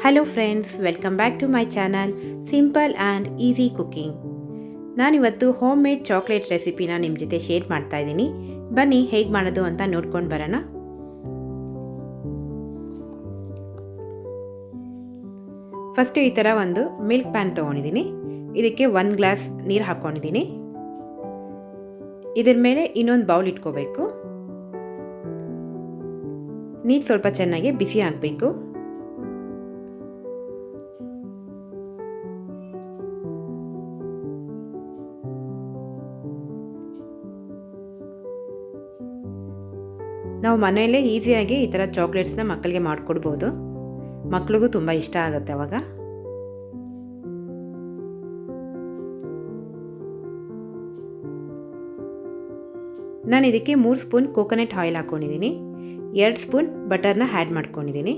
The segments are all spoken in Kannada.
Hello friends, welcome back to my channel simple and easy cooking. ನಾನಿವತ್ತು ಹೋಮ್ ಮೇಡ್ ಚಾಕ್ಲೇಟ್ ರೆಸಿಪಿನ ನಿಮ್ಮ ಜೊತೆ ಶೇರ್ ಮಾಡ್ತಾ ಇದ್ದೀನಿ. ಬನ್ನಿ ಹೇಗೆ ಮಾಡೋದು ಅಂತ ನೋಡ್ಕೊಂಡು ಬರೋಣ. ಫಸ್ಟು ಈ ಥರ ಒಂದು ಮಿಲ್ಕ್ ಪ್ಯಾನ್ ತೊಗೊಂಡಿದ್ದೀನಿ. ಇದಕ್ಕೆ 1 ಗ್ಲಾಸ್ ನೀರು ಹಾಕ್ಕೊಂಡಿದ್ದೀನಿ. ಇದ್ರ ಮೇಲೆ ಇನ್ನೊಂದು ಬೌಲ್ ಇಟ್ಕೋಬೇಕು. ನೀರು ಸ್ವಲ್ಪ ಚೆನ್ನಾಗಿ ಬಿಸಿ ಆಗಬೇಕು. ನಾವು ಮನೆಯಲ್ಲೇ ಈಸಿಯಾಗಿ ಈ ಥರ ಚಾಕ್ಲೇಟ್ಸ್ನ ಮಕ್ಕಳಿಗೆ ಮಾಡಿಕೊಡ್ಬೋದು. ಮಕ್ಕಳಿಗೂ ತುಂಬ ಇಷ್ಟ ಆಗುತ್ತೆ ಅವಾಗ. ನಾನು ಇದಕ್ಕೆ 3 ಸ್ಪೂನ್ ಕೋಕೋನಟ್ ಆಯಿಲ್ ಹಾಕ್ಕೊಂಡಿದ್ದೀನಿ. 2 ಸ್ಪೂನ್ ಬಟರ್ನ ಆ್ಯಡ್ ಮಾಡ್ಕೊಂಡಿದ್ದೀನಿ.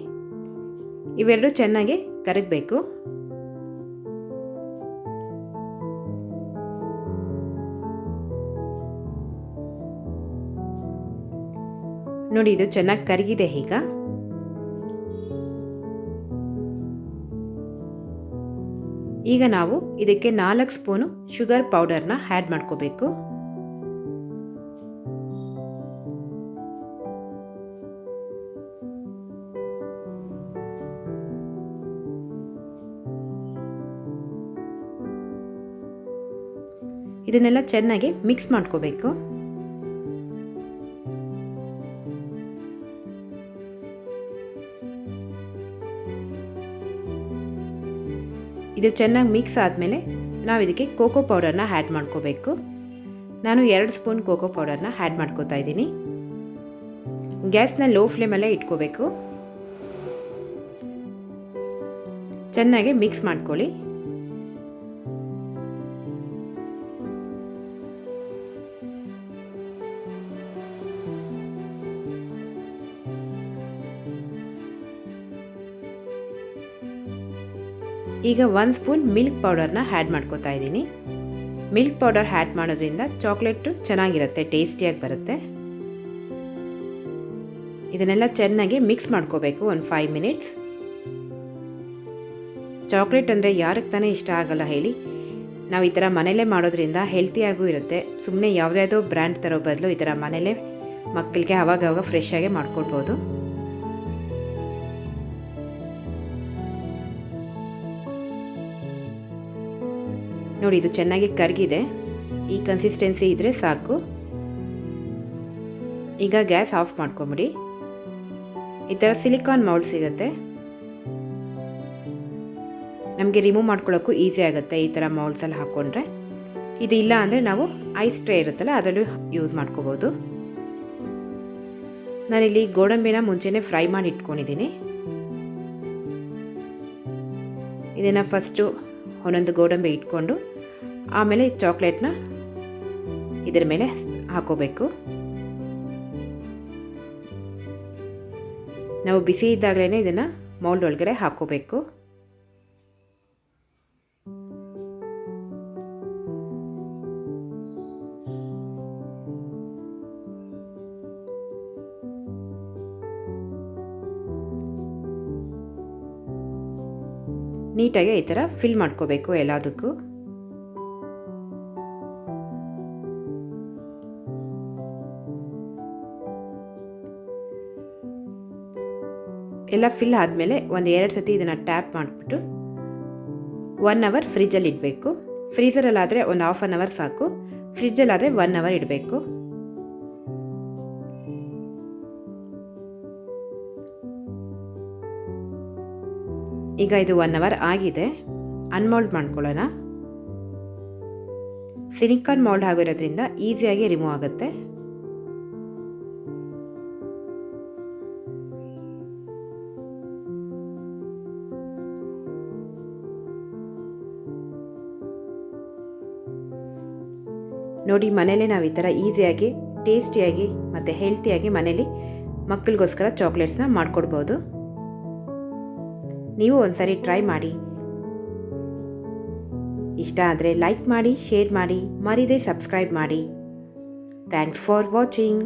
ಇವೆರಡು ಚೆನ್ನಾಗಿ ಕರಗಬೇಕು. ನೋಡಿ, ಇದು ಚೆನ್ನಾಗಿ ಕರಗಿದೆ. ಈಗ ನಾವು ಇದಕ್ಕೆ 4 ಸ್ಪೂನು ಶುಗರ್ ಪೌಡರ್ನ ಆ್ಯಡ್ ಮಾಡ್ಕೋಬೇಕು. ಇದನ್ನೆಲ್ಲ ಚೆನ್ನಾಗಿ ಮಿಕ್ಸ್ ಮಾಡ್ಕೋಬೇಕು. ಇದು ಚೆನ್ನಾಗಿ ಮಿಕ್ಸ್ ಆದಮೇಲೆ ನಾವು ಇದಕ್ಕೆ ಕೋಕೋ ಪೌಡರ್ನ ಆ್ಯಡ್ ಮಾಡ್ಕೋಬೇಕು. ನಾನು 2 ಸ್ಪೂನ್ ಕೋಕೋ ಪೌಡರ್ನ ಆ್ಯಡ್ ಮಾಡ್ಕೋತಾ ಇದ್ದೀನಿ. ಗ್ಯಾಸ್ನ ಲೋ ಫ್ಲೇಮಲ್ಲೇ ಇಟ್ಕೋಬೇಕು. ಚೆನ್ನಾಗಿ ಮಿಕ್ಸ್ ಮಾಡ್ಕೊಳ್ಳಿ. ಈಗ 1 ಸ್ಪೂನ್ ಮಿಲ್ಕ್ ಪೌಡರ್ನ ಆ್ಯಡ್ ಮಾಡ್ಕೋತಾ ಇದ್ದೀನಿ. ಮಿಲ್ಕ್ ಪೌಡರ್ ಆ್ಯಡ್ ಮಾಡೋದ್ರಿಂದ ಚಾಕ್ಲೇಟು ಚೆನ್ನಾಗಿರುತ್ತೆ, ಟೇಸ್ಟಿಯಾಗಿ ಬರುತ್ತೆ. ಇದನ್ನೆಲ್ಲ ಚೆನ್ನಾಗಿ ಮಿಕ್ಸ್ ಮಾಡ್ಕೋಬೇಕು ಒಂದು 5 ಮಿನಿಟ್ಸ್. ಚಾಕ್ಲೇಟ್ ಅಂದರೆ ಯಾರಿಗೆ ತಾನೇ ಇಷ್ಟ ಆಗಲ್ಲ ಹೇಳಿ. ನಾವು ಈ ಥರ ಮನೇಲೇ ಮಾಡೋದ್ರಿಂದ ಹೆಲ್ತಿಯಾಗೂ ಇರುತ್ತೆ. ಸುಮ್ಮನೆ ಯಾವುದ್ಯಾವುದೋ ಬ್ರ್ಯಾಂಡ್ ತರೋ ಬದಲು ಈ ಥರ ಮನೇಲೇ ಮಕ್ಕಳಿಗೆ ಅವಾಗವಾಗ ಫ್ರೆಶ್ ಆಗಿ ಮಾಡ್ಕೊಳ್ಬೋದು. ನೋಡಿ, ಇದು ಚೆನ್ನಾಗಿ ಕರಗಿದೆ. ಈ ಕನ್ಸಿಸ್ಟೆನ್ಸಿ ಇದ್ದರೆ ಸಾಕು. ಈಗ ಗ್ಯಾಸ್ ಆಫ್ ಮಾಡ್ಕೊಂಬಿಡಿ. ಈ ಥರ ಸಿಲಿಕಾನ್ ಮೌಲ್ಡ್ ಸಿಗುತ್ತೆ. ನಮಗೆ ರಿಮೂವ್ ಮಾಡ್ಕೊಳ್ಳೋಕ್ಕೂ ಈಸಿ ಆಗುತ್ತೆ ಈ ಥರ ಮೌಲ್ಡ್ಸಲ್ಲಿ ಹಾಕ್ಕೊಂಡ್ರೆ. ಇದು ಇಲ್ಲ ಅಂದರೆ ನಾವು ಐಸ್ ಟ್ರೇ ಇರುತ್ತಲ್ಲ, ಅದರಲ್ಲೂ ಯೂಸ್ ಮಾಡ್ಕೋಬೋದು. ನಾನಿಲ್ಲಿ ಗೋಡಂಬಿನ ಮುಂಚೆನೇ ಫ್ರೈ ಮಾಡಿ ಇಟ್ಕೊಂಡಿದ್ದೀನಿ. ಇದನ್ನು ಫಸ್ಟು ಒಂದೊಂದು ಗೋಡಂಬಿ ಇಟ್ಕೊಂಡು ಆಮೇಲೆ ಚಾಕ್ಲೇಟ್ನ ಇದರ ಮೇಲೆ ಹಾಕೋಬೇಕು. ನಾವು ಬಿಸಿ ಇದ್ದಾಗಲೇ ಇದನ್ನು ಮೌಲ್ಡ್ ಒಳಗಡೆ ಹಾಕೋಬೇಕು. ನೀಟಾಗಿ ಈ ಥರ ಫಿಲ್ ಮಾಡ್ಕೋಬೇಕು ಎಲ್ಲದಕ್ಕೂ. ಎಲ್ಲ ಫಿಲ್ ಆದಮೇಲೆ ಒಂದು 2 ಸತಿ ಇದನ್ನು ಟ್ಯಾಪ್ ಮಾಡಿಬಿಟ್ಟು 1 ಅವರ್ ಫ್ರಿಜ್ಜಲ್ಲಿ ಇಡಬೇಕು. ಫ್ರೀಝರಲ್ಲಾದರೆ ಒಂದು ½ ಅನ್ ಅವರ್ ಸಾಕು. ಫ್ರಿಜ್ಜಲ್ಲಾದರೆ 1 ಅವರ್ ಇಡಬೇಕು. ಈಗ ಇದು 1 ಅವರ್ ಆಗಿದೆ. ಅನ್ಮೋಲ್ಡ್ ಮಾಡ್ಕೊಳ್ಳೋಣ. ಸಿಲಿಕಾನ್ ಮೌಲ್ಡ್ ಆಗಿರೋದ್ರಿಂದ ಈಸಿಯಾಗಿ ರಿಮೂವ್ ಆಗುತ್ತೆ. ನೋಡಿ, ಮನೇಲಿ ನಾವು ಈ ಥರ ಈಸಿಯಾಗಿ, ಟೇಸ್ಟಿಯಾಗಿ ಮತ್ತು ಹೆಲ್ತಿಯಾಗಿ ಮನೇಲಿ ಮಕ್ಕಳಿಗೋಸ್ಕರ ಚಾಕ್ಲೇಟ್ಸ್ನ ಮಾಡಿಕೊಡ್ಬೋದು. ನೀವು ಒಂದ್ಸರಿ ಟ್ರೈ ಮಾಡಿ. ಇಷ್ಟ ಆದರೆ ಲೈಕ್ ಮಾಡಿ, ಶೇರ್ ಮಾಡಿ, ಮರೀದೆ ಸಬ್ಸ್ಕ್ರೈಬ್ ಮಾಡಿ. Thanks for watching.